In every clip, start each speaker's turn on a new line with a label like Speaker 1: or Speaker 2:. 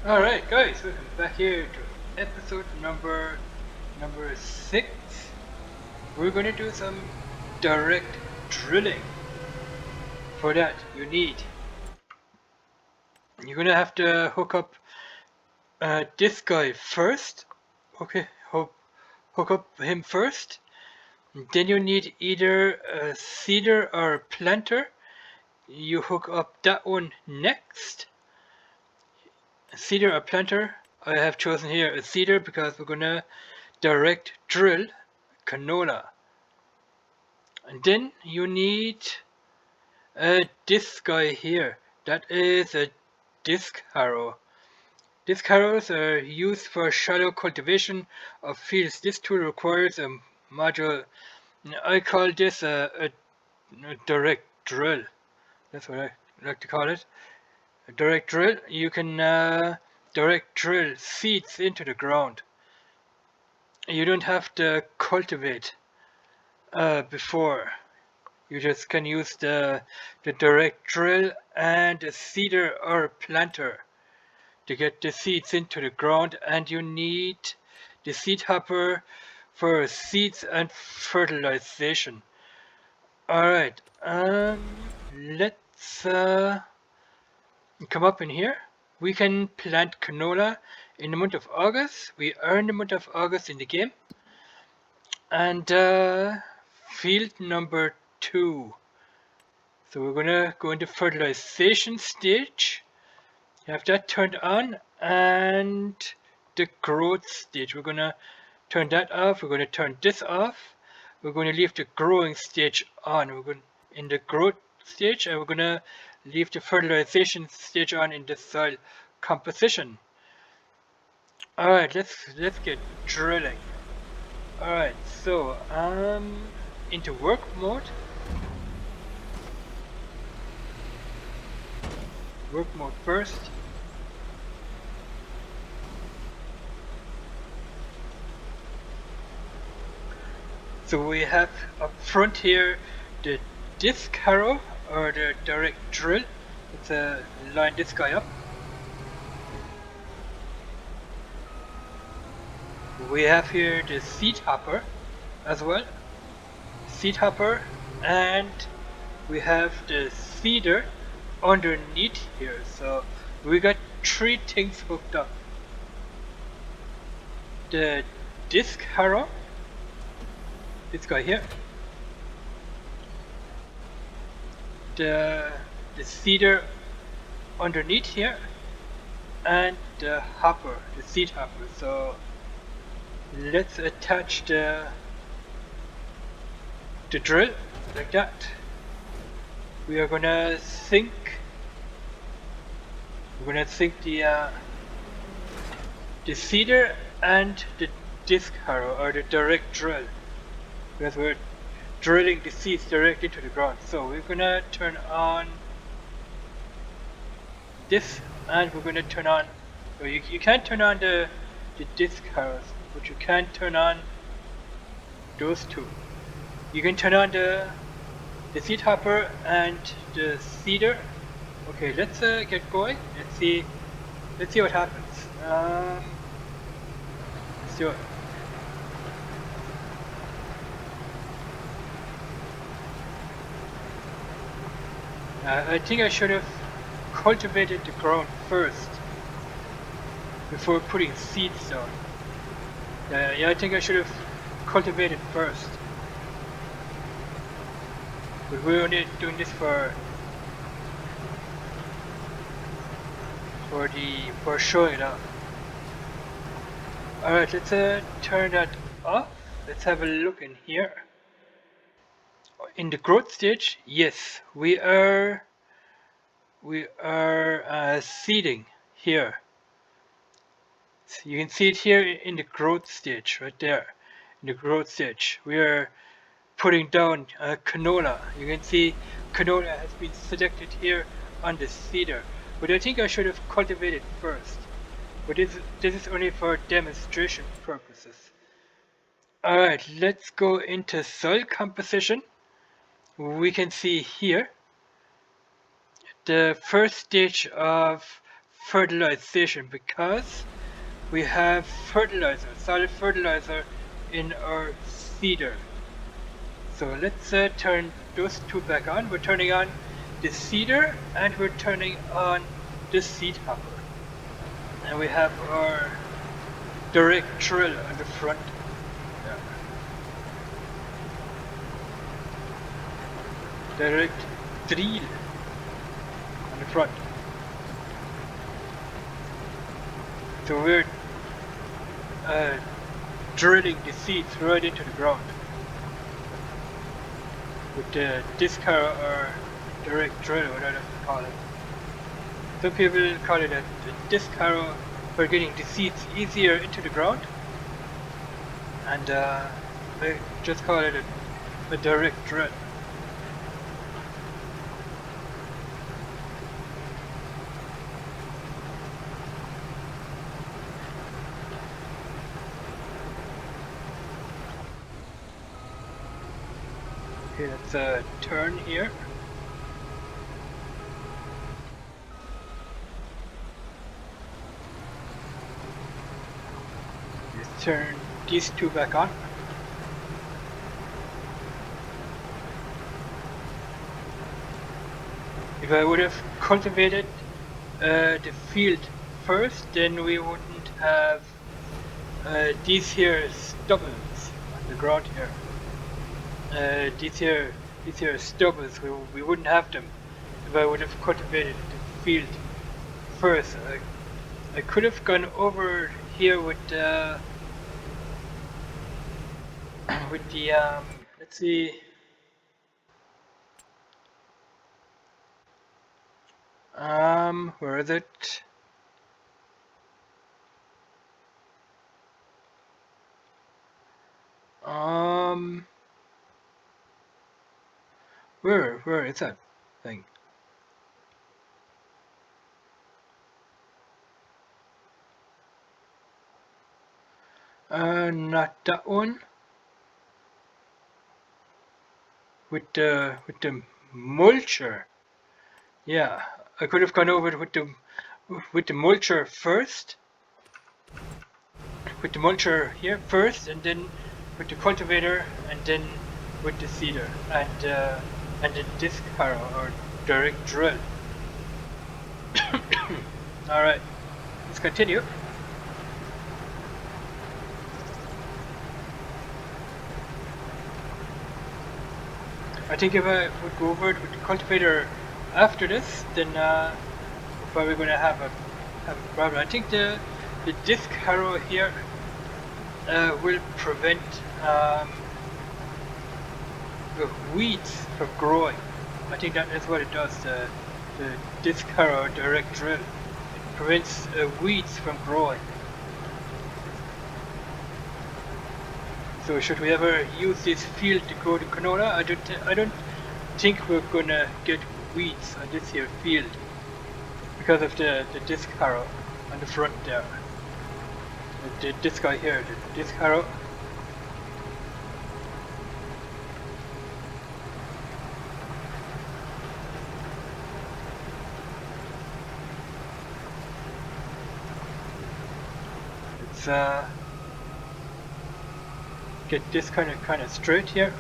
Speaker 1: Alright guys, welcome back here to episode number 6. We're gonna do some direct drilling. For that you're gonna have to hook up this guy first. Okay, hook up him first. Then you need either a seeder or a planter. You hook up that one next. Seeder or planter. I have chosen here a seeder because we're gonna direct drill canola. And then you need this guy here. That is a disc harrow. Disc harrows are used for shallow cultivation of fields. This tool requires a module. I call this a direct drill. That's what I like to call it. A direct drill. You can direct drill seeds into the ground. You don't have to cultivate before. You just can use the direct drill and a seeder or a planter to get the seeds into the ground, and you need the seed hopper for seeds and fertilization. Alright, let's come up in here. We can plant canola in the month of August. We are in the month of August in the game. And field number 2. So we're gonna go into fertilization stage. Have that turned on, and the growth stage. We're gonna turn that off. We're gonna turn this off. We're gonna leave the growing stage on. We're going in the growth stage, and we're gonna leave the fertilization stage on in the soil composition. All right, let's get drilling. All right, so into work mode. Work mode first. So we have up front here the disc harrow or the direct drill. Let's line this guy up. We have here the seed hopper as well. Seed hopper, and we have the seeder underneath here. So we got 3 things hooked up. The disc harrow, this guy here, the seeder underneath here, and the hopper, the seed hopper. So let's attach the drill like that. We are gonna sink. We're gonna sink the seeder and the disc harrow or the direct drill, because we're drilling the seeds directly into the ground. So we're gonna turn on this, and we're gonna turn on. So you can't turn on the disc harrows, but you can turn on those two. You can turn on the seed hopper and the seeder. Okay, let's get going. Let's see what happens. Let's do it. I think I should have cultivated the ground first before putting seeds down. Yeah, I think I should have cultivated first. But we're only doing this for showing it off. Alright, let's turn that off. Let's have a look in here. In the growth stage, yes, we are seeding here. So you can see it here in the growth stage, right there. In the growth stage, we are putting down canola. You can see canola has been selected here on the seeder, but I think I should have cultivated first. But this is only for demonstration purposes. Alright, let's go into soil composition. We can see here the first stage of fertilization because we have fertilizer, solid fertilizer in our seeder. So let's turn those two back on. We're turning on the seeder and we're turning on the seed hopper. And we have our direct drill on the front. Yeah. Direct drill on the front. So we're drilling the seeds right into the ground with the disc harrow or direct drill, whatever you call it. Some people call it a disc harrow for getting the seeds easier into the ground, and they just call it a direct drill. Okay, let's turn here. Let's turn these two back on. If I would have cultivated the field first, then we wouldn't have these here stubbles on the ground here. These here stubbles, we wouldn't have them if I would have cultivated the field first. I could have gone over here with the let's see, where is it? Where is that thing? Not that one. With the mulcher. Yeah, I could have gone over it with the mulcher first. With the mulcher here first, and then with the cultivator, and then with the seeder and the disc harrow or direct drill. All right, let's continue. I think if I would go over it with the cultivator after this, then we're probably going to have a problem. I think the disc harrow here will prevent the weeds from growing. I think that is what it does. The disc harrow direct drill, it prevents weeds from growing. So should we ever use this field to grow the canola? I don't think we're gonna get weeds on this here field because of the disc harrow on the front there. This guy here, the disc harrow. Let's get this kind of straight here.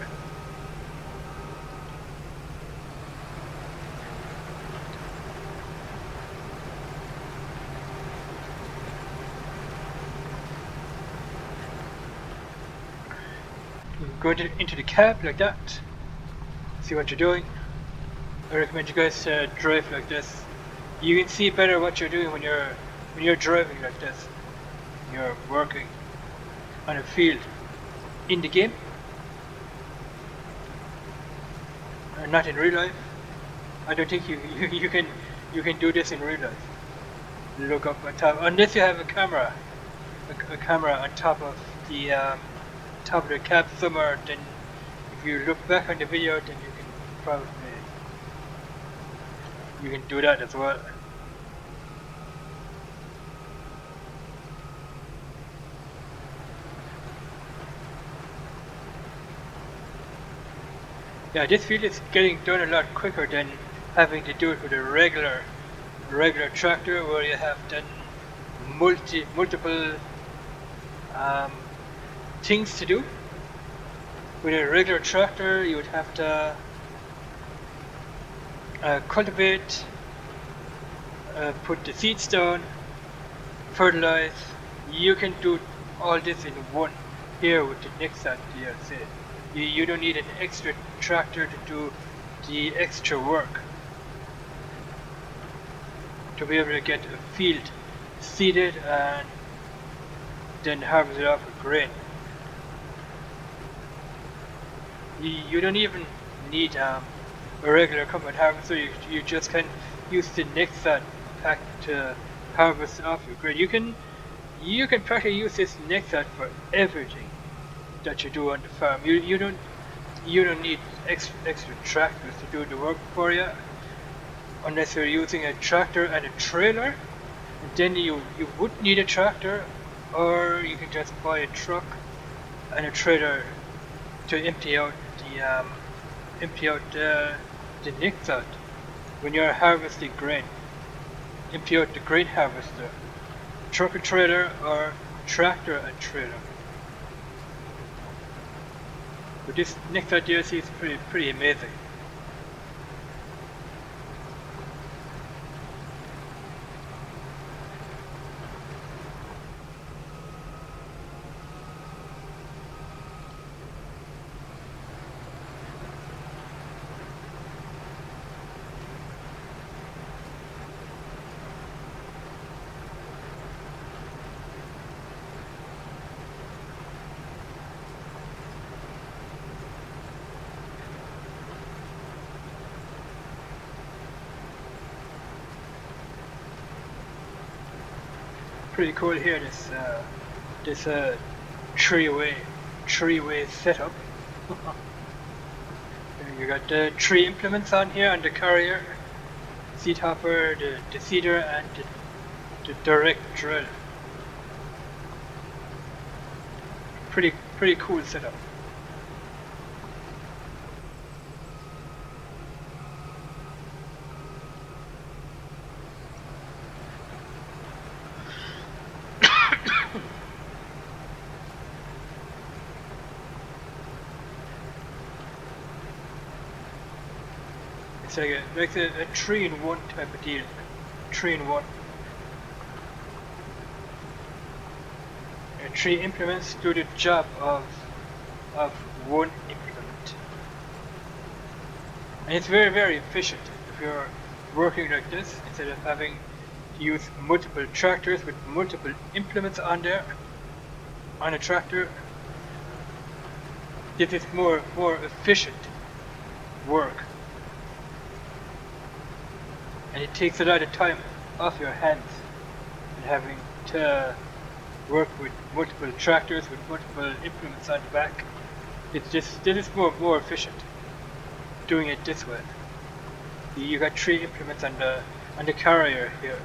Speaker 1: Go into the cab like that. See what you're doing. I recommend you guys drive like this. You can see better what you're doing when you're driving like this. You're working on a field in the game, not in real life. I don't think you can do this in real life. Look up on top, unless you have a camera on top of the cab somewhere. Then if you look back on the video, then you can probably do that as well. Yeah, this field is getting done a lot quicker than having to do it with a regular regular tractor where you have done multiple things to do. With a regular tractor, you would have to cultivate, put the seeds down, fertilize. You can do all this in one here with the nexat DLC. You don't need an extra tractor to do the extra work to be able to get a field seeded and then harvest it off with grain. You don't even need a regular combine harvester. You just can use the nexat pack to harvest off your grain. You can practically use this nexat for everything that you do on the farm. You don't need extra tractors to do the work for you, unless you're using a tractor and a trailer. And then you would need a tractor, or you can just buy a truck and a trailer to empty out the nexat when you're harvesting grain. Empty out the grain harvester, truck and trailer, or tractor and trailer. But this nexat DLC is pretty amazing. Pretty cool here, this three-way setup. You got the 3 implements on here on the carrier, seed hopper, the seeder, and the direct drill. Pretty cool setup. It's like a 3-in-1 type of deal. 3-in-1. 3 implements do the job of 1 implement. And it's very efficient if you're working like this, instead of having to use multiple tractors with multiple implements on there, on a tractor. This is more efficient work. And it takes a lot of time off your hands and having to work with multiple tractors with multiple implements on the back. This is more efficient doing it this way. You got 3 implements on the carrier here.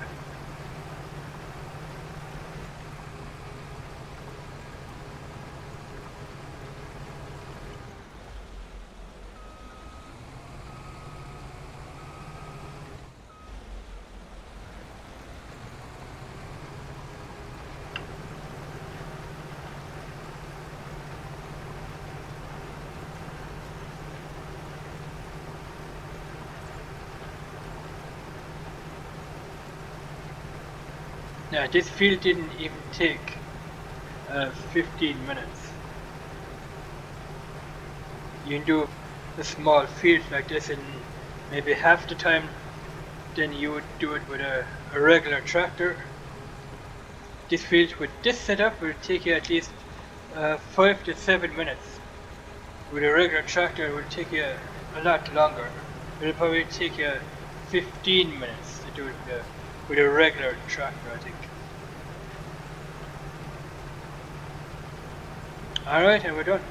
Speaker 1: Yeah, this field didn't even take 15 minutes. You can do a small field like this in maybe half the time than you would do it with a regular tractor. This field with this setup will take you at least 5 to 7 minutes. With a regular tractor it will take you a lot longer. It'll probably take you 15 minutes to do it with a regular tractor, I think. Alright, and we're done.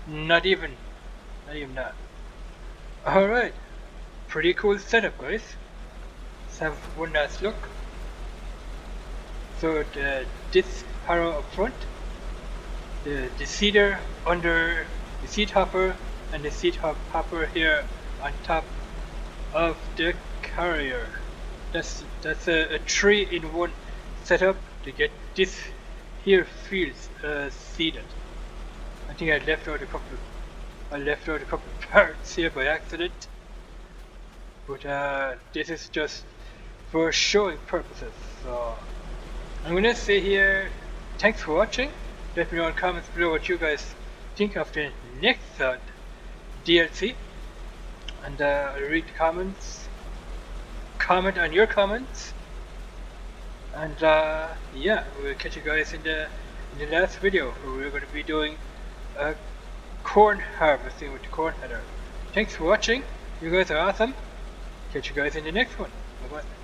Speaker 1: Not even that. Alright, pretty cool setup, guys. Let's have one last look. So the disc harrow up front, the seeder under the seed hopper, and the seed hopper here on top of the carrier. That's a 3-in-1 setup to get this here fields seeded. I think I left out a couple of parts here by accident, but this is just for showing purposes. So I'm gonna say here, thanks for watching. Let me know in the comments below what you guys think of the nexat DLC, and I'll read the comments. Comment on your comments, and yeah, we'll catch you guys in the last video where we're going to be doing corn harvesting with the corn header. Thanks for watching. You guys are awesome. Catch you guys in the next one. Bye bye.